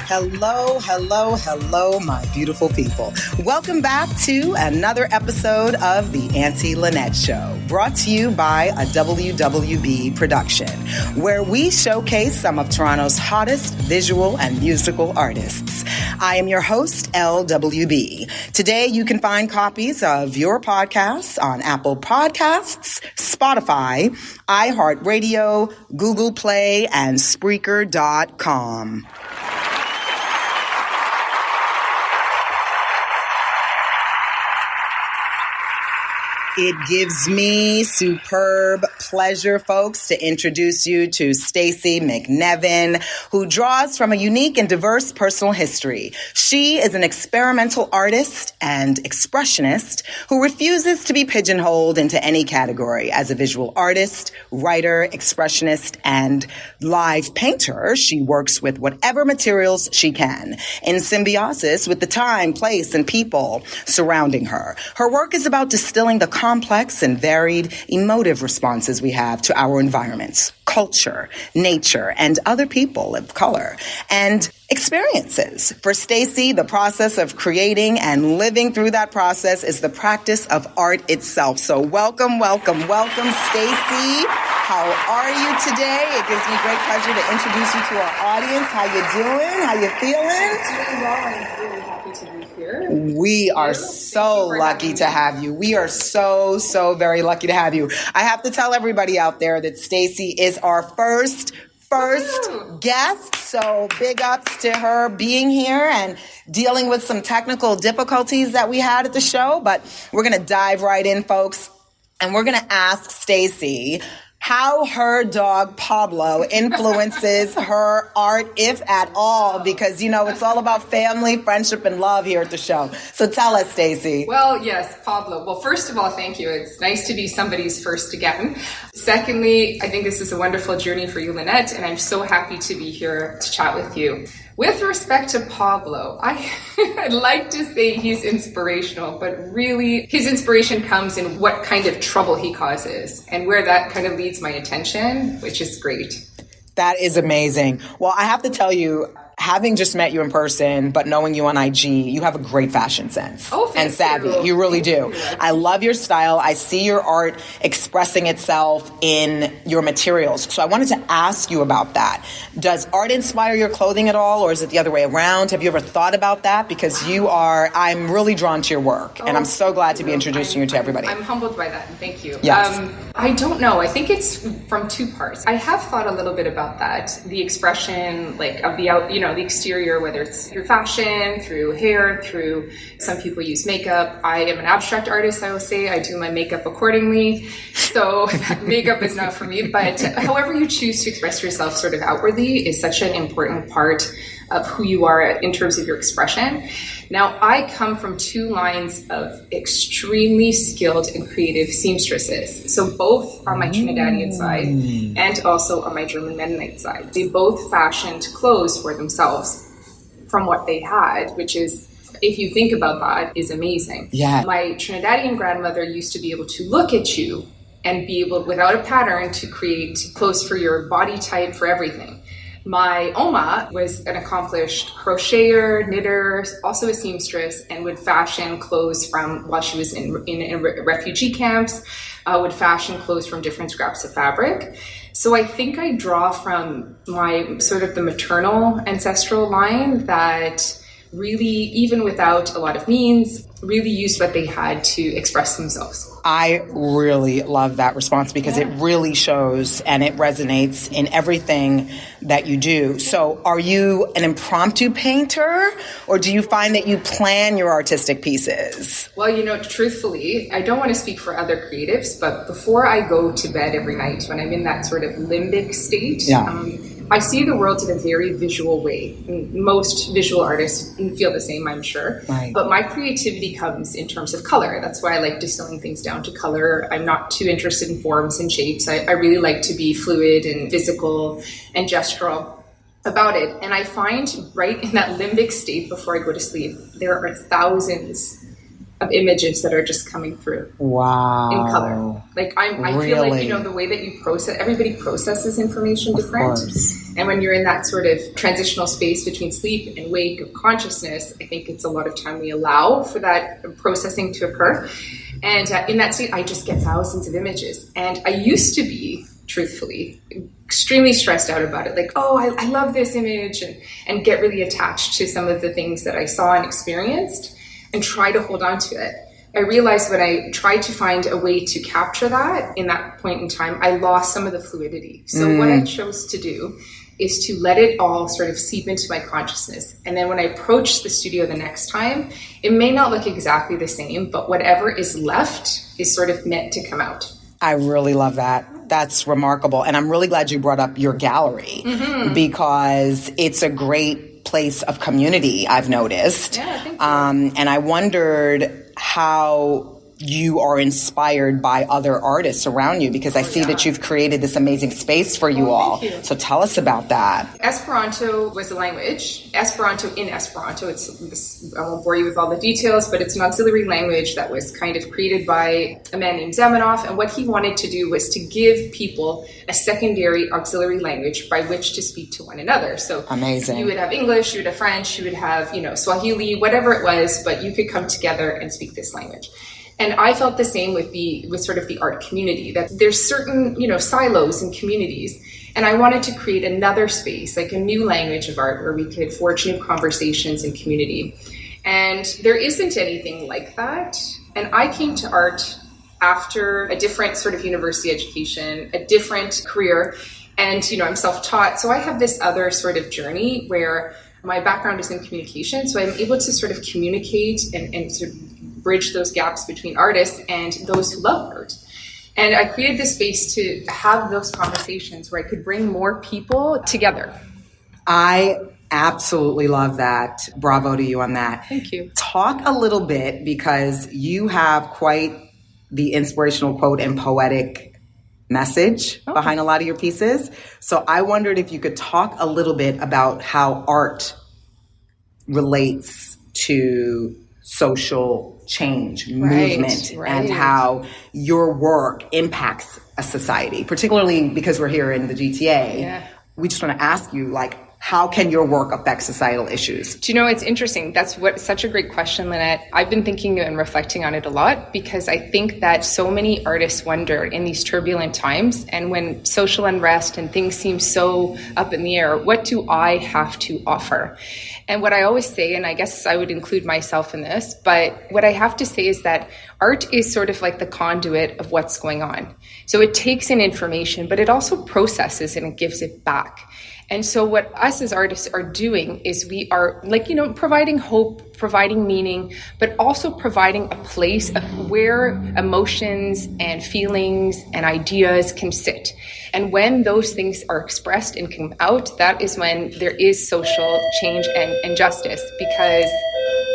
Hello, hello, hello, my beautiful people. Welcome back to another episode of the Auntie Lynette Show, brought to you by a WWB production, where we showcase some of Toronto's hottest visual and musical artists. I am your host, LWB. Today, you can find copies of your podcasts on Apple Podcasts, Spotify, iHeartRadio, Google Play, and Spreaker.com. It gives me superb pleasure, folks, to introduce you to Stacey MacNevin, who draws from a unique and diverse personal history. She is an experimental artist and expressionist who refuses to be pigeon-holed into any category. As a visual artist, writer, expressionist, and live painter, she works with whatever materials she can, in symbiosis with the time, place, and people surrounding her. Her work is about distilling the complex and varied emotive responses we have to our environments, culture, nature, and other people of color, and experiences. For Stacey, the process of creating and living through that process is the practice of art itself. So welcome, welcome, welcome, Stacey. How are you today? It gives me great pleasure to introduce you to our audience. How you doing? How you feeling? Doing well. I'm really happy to be here. We are so lucky to have you. We are so very lucky to have you. I have to tell everybody out there that Stacey is our first guest. So big ups to her being here and dealing with some technical difficulties that we had at the show. But we're going to dive right in, folks. And we're going to ask Stacey how her dog Pablo influences her art, if at all, because, you know, it's all about family, friendship, and love here at the show. So tell us, Stacey. Well, yes, Pablo. Well, first of all, thank you. It's nice to be somebody's first again. Secondly, I think this is a wonderful journey for you, Lynette, and I'm so happy to be here to chat with you. With respect to Pablo, I'd like to say he's inspirational, but really his inspiration comes in what kind of trouble he causes and where that kind of leads my attention, which is great. That is amazing. Well, I have to tell you, having just met you in person, but knowing you on IG, you have a great fashion sense and savvy. You really do. I love your style. I see your art expressing itself in your materials. So I wanted to ask you about that. Does art inspire your clothing at all, or is it the other way around? Have you ever thought about that? Because I'm really drawn to your work, and I'm so glad to be introducing you to everybody. I'm humbled by that, and thank you. Yes. I don't know. I think it's from two parts. I have thought a little bit about that. The expression, like, of the the exterior, whether it's through fashion, through hair, through some people use makeup. I am an abstract artist, I will say. I do my makeup accordingly. So makeup is not for me, but however you choose to express yourself sort of outwardly is such an important part of who you are in terms of your expression. Now, I come from two lines of extremely skilled and creative seamstresses. So both on my Trinidadian side and also on my German Mennonite side. They both fashioned clothes for themselves from what they had, which is, if you think about that, is amazing. Yeah. My Trinidadian grandmother used to be able to look at you and be able, without a pattern, to create clothes for your body type, for everything. My Oma was an accomplished crocheter, knitter, also a seamstress, and would fashion clothes from, while she was in refugee camps, would fashion clothes from different scraps of fabric. So I think I draw from my sort of the maternal ancestral line that really, even without a lot of means, really used what they had to express themselves. I really love that response because it really shows and it resonates in everything that you do. So are you an impromptu painter, or do you find that you plan your artistic pieces? Well, truthfully, I don't want to speak for other creatives, but before I go to bed every night, when I'm in that sort of limbic state, I see the world in a very visual way. Most visual artists feel the same, I'm sure. Right. But my creativity comes in terms of color. That's why I like distilling things down to color. I'm not too interested in forms and shapes. I really like to be fluid and physical and gestural about it. And I find right in that limbic state before I go to sleep, there are thousands of images that are just coming through. Wow. In color. Like I feel like, the way that you process, everybody processes information different. And when you're in that sort of transitional space between sleep and wake of consciousness, I think it's a lot of time we allow for that processing to occur. And in that state, I just get thousands of images. And I used to be, truthfully, extremely stressed out about it. Like, oh, I love this image, and get really attached to some of the things that I saw and experienced and try to hold on to it. I realized when I tried to find a way to capture that in that point in time, I lost some of the fluidity. So what I chose to do is to let it all sort of seep into my consciousness. And then when I approach the studio the next time, it may not look exactly the same, but whatever is left is sort of meant to come out. I really love that. That's remarkable. And I'm really glad you brought up your gallery because it's a great place of community, I've noticed. Yeah, thank you. And I wondered how you are inspired by other artists around you, because I see that you've created this amazing space for you all. Thank you. So tell us about that. Esperanto was a language. Esperanto, I won't bore you with all the details, but it's an auxiliary language that was kind of created by a man named Zamenhof. And what he wanted to do was to give people a secondary auxiliary language by which to speak to one another. So amazing. You would have English, you would have French, you would have, Swahili, whatever it was, but you could come together and speak this language. And I felt the same with sort of the art community, that there's certain, silos and communities. And I wanted to create another space, like a new language of art where we could forge new conversations and community. And there isn't anything like that. And I came to art after a different sort of university education, a different career. And, I'm self-taught. So I have this other sort of journey where my background is in communication. So I'm able to sort of communicate and sort of bridge those gaps between artists and those who love art. And I created this space to have those conversations where I could bring more people together. I absolutely love that. Bravo to you on that. Thank you. Talk a little bit, because you have quite the inspirational quote and poetic message behind a lot of your pieces. So I wondered if you could talk a little bit about how art relates to social change, movement, and how your work impacts a society, particularly because we're here in the GTA. Yeah. We just want to ask you, how can your work affect societal issues? Do you know, it's interesting. That's such a great question, Lynette. I've been thinking and reflecting on it a lot, because I think that so many artists wonder in these turbulent times, and when social unrest and things seem so up in the air, what do I have to offer? And what I always say, and I guess I would include myself in this, but what I have to say is that art is sort of like the conduit of what's going on. So it takes in information, but it also processes and it gives it back. And so what us as artists are doing is we are providing hope, providing meaning, but also providing a place of where emotions and feelings and ideas can sit. And when those things are expressed and come out, that is when there is social change and justice, because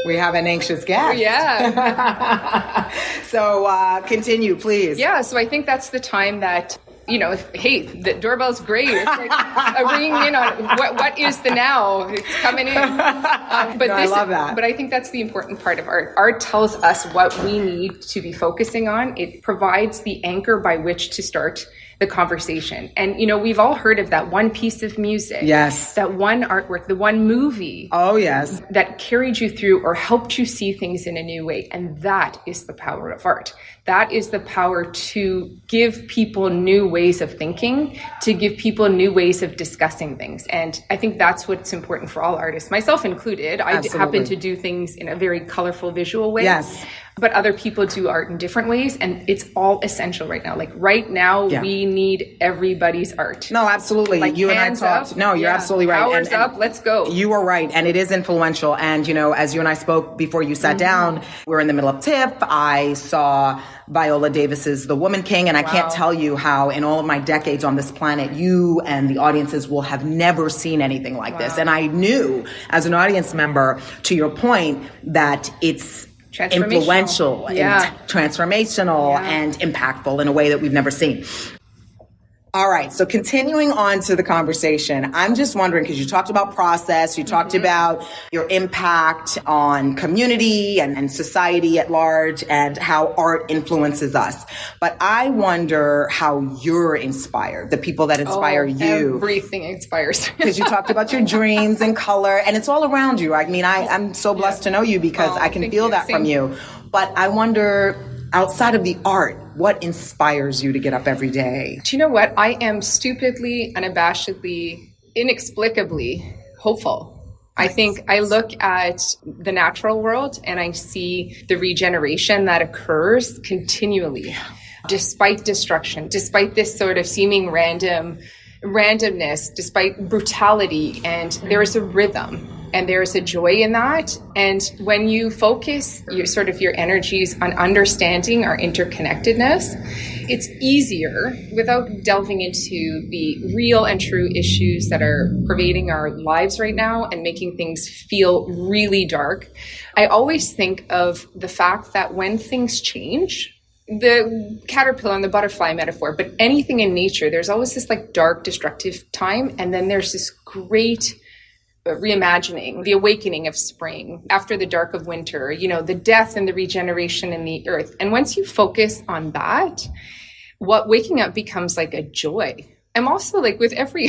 we have an anxious guest. Yeah. So continue, please. Yeah. So I think that's the time that, hey, the doorbell's great. It's like a ring in on what is the now? It's coming in. I love that. But I think that's the important part of art. Art tells us what we need to be focusing on. It provides the anchor by which to start the conversation. And, we've all heard of that one piece of music. Yes. That one artwork, the one movie. Oh, yes. That carried you through or helped you see things in a new way. And that is the power of art. That is the power to give people new ways of thinking, to give people new ways of discussing things. And I think that's what's important for all artists, myself included. I happen to do things in a very colorful visual way. Yes. But other people do art in different ways, and it's all essential right now. Like right now, we need everybody's art. No, absolutely. Like you and I talked. Up. No, you're absolutely right. Powers up, let's go. You are right, and it is influential. And as you and I spoke before you sat down, we were in the middle of TIFF. I saw Viola Davis's The Woman King, and I can't tell you how in all of my decades on this planet, you and the audiences will have never seen anything like this. And I knew as an audience member, to your point, that it's influential and transformational and impactful in a way that we've never seen. All right. So continuing on to the conversation, I'm just wondering, because you talked about process, you talked about your impact on community and society at large and how art influences us. But I wonder how you're inspired, the people that inspire you. Everything inspires. Because you talked about your dreams and color, and it's all around you. I mean, I'm so blessed to know you because I can feel that from you. But I wonder, outside of the art, what inspires you to get up every day? Do you know what? I am stupidly, unabashedly, inexplicably hopeful. I think I look at the natural world and I see the regeneration that occurs continually, despite destruction, despite this sort of seeming randomness, despite brutality, and there is a rhythm. And there's a joy in that. And when you focus your energies on understanding our interconnectedness, it's easier without delving into the real and true issues that are pervading our lives right now and making things feel really dark. I always think of the fact that when things change, the caterpillar and the butterfly metaphor, but anything in nature, there's always this like dark, destructive time. And then there's this great reimagining, the awakening of spring after the dark of winter, the death and the regeneration in the earth. And once you focus on that, what waking up becomes like a joy. I'm also like with every,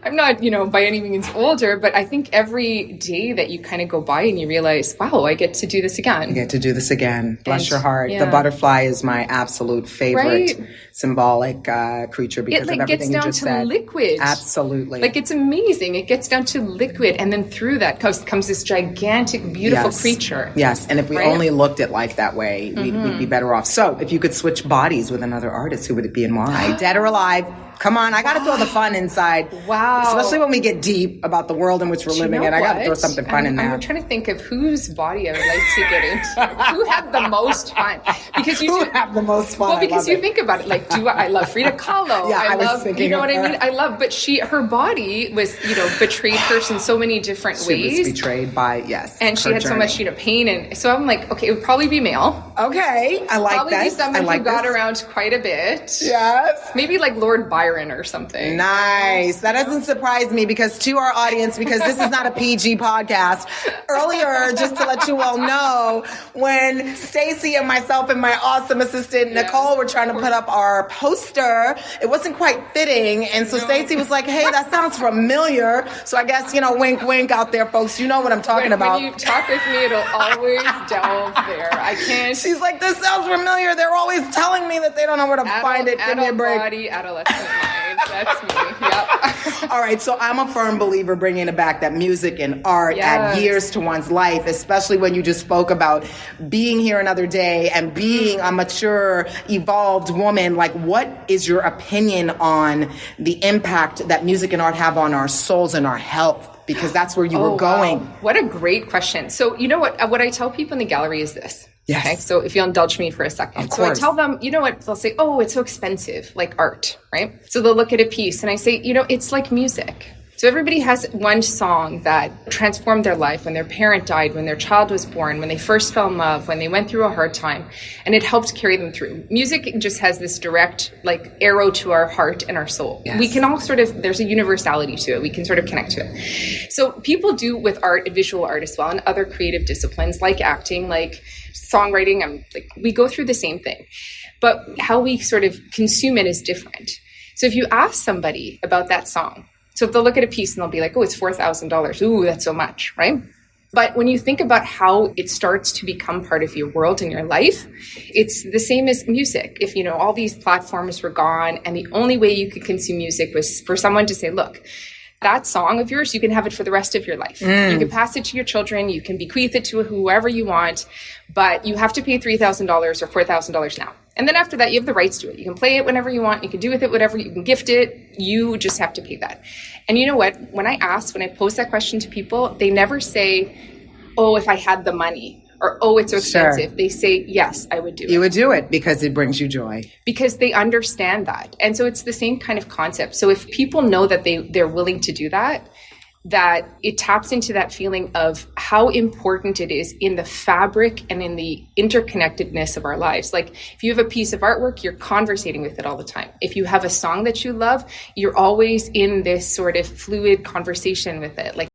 I'm not, by any means older, but I think every day that you kind of go by and you realize, wow, I get to do this again. I get to do this again. Bless your heart. Yeah. The butterfly is my absolute favorite symbolic creature because of everything you just said. It gets down to liquid. Absolutely. Like it's amazing. It gets down to liquid. And then through that comes this gigantic, beautiful creature. Yes. And if we only looked at life that way, we'd be better off. So if you could switch bodies with another artist, who would it be and why? Dead or alive? Come on, I got to throw the fun inside. Wow. Especially when we get deep about the world in which we're living in. I got to throw something fun in there. I'm trying to think of whose body I would like to get into. Who had the most fun? Because you have the most fun. Well, because you think about it, like, I love Frida Kahlo. Yeah, I was thinking you know of what her. I mean? I love, but her body was, betrayed her in so many different ways. She was betrayed by, and she had so much, pain. And so I'm like, okay, it would probably be male. Okay, I like that. Probably be someone who got around quite a bit. Yes. Maybe like Lord Byron or something. Nice. That doesn't surprise me because to our audience, because this is not a PG podcast, earlier, just to let you all know, when Stacey and myself and my awesome assistant, Nicole, were trying to put up our poster, it wasn't quite fitting. And so Stacey was like, hey, that sounds familiar. So I guess, wink, wink out there, folks. You know what I'm talking about. When you talk with me, it'll always delve there. I can't. She's like, this sounds familiar. They're always telling me that they don't know where to find it. Give me a break. Body, adolescent mind. That's me. Yep. All right. So I'm a firm believer bringing it back that music and art add years to one's life, especially when you just spoke about being here another day and being a mature, evolved woman. Like, what is your opinion on the impact that music and art have on our souls and our health? Because that's where you were going. Wow. What a great question. So, you know what I tell people in the gallery is this. Yes. Okay, so if you'll indulge me for a second. Of course. So I tell them, you know what, they'll say, oh, it's so expensive, like art, right? So they'll look at a piece and I say, it's like music. So everybody has one song that transformed their life when their parent died, when their child was born, when they first fell in love, when they went through a hard time, and it helped carry them through. Music just has this direct, arrow to our heart and our soul. Yes. We can all there's a universality to it. We can sort of connect to it. So people do with art, visual art as well, and other creative disciplines like acting, like songwriting. We go through the same thing, but how we sort of consume it is different. So if you ask somebody about that song, so if they'll look at a piece and they'll be like, oh, it's $4,000. Ooh, that's so much, right? But when you think about how it starts to become part of your world and your life, it's the same as music. If, all these platforms were gone and the only way you could consume music was for someone to say, look, that song of yours, you can have it for the rest of your life. You can pass it to your children. You can bequeath it to whoever you want, but you have to pay $3,000 or $4,000 now. And then after that, you have the rights to it. You can play it whenever you want. You can do with it whatever. You can gift it. You just have to pay that. And you know what? When I pose that question to people, they never say, oh, if I had the money. Or, oh, it's so expensive. Sure. They say, yes, I would do it. You would do it because it brings you joy. Because they understand that. And so it's the same kind of concept. So if people know that they're willing to do that, that it taps into that feeling of how important it is in the fabric and in the interconnectedness of our lives. Like if you have a piece of artwork, you're conversating with it all the time. If you have a song that you love, you're always in this sort of fluid conversation with it. Like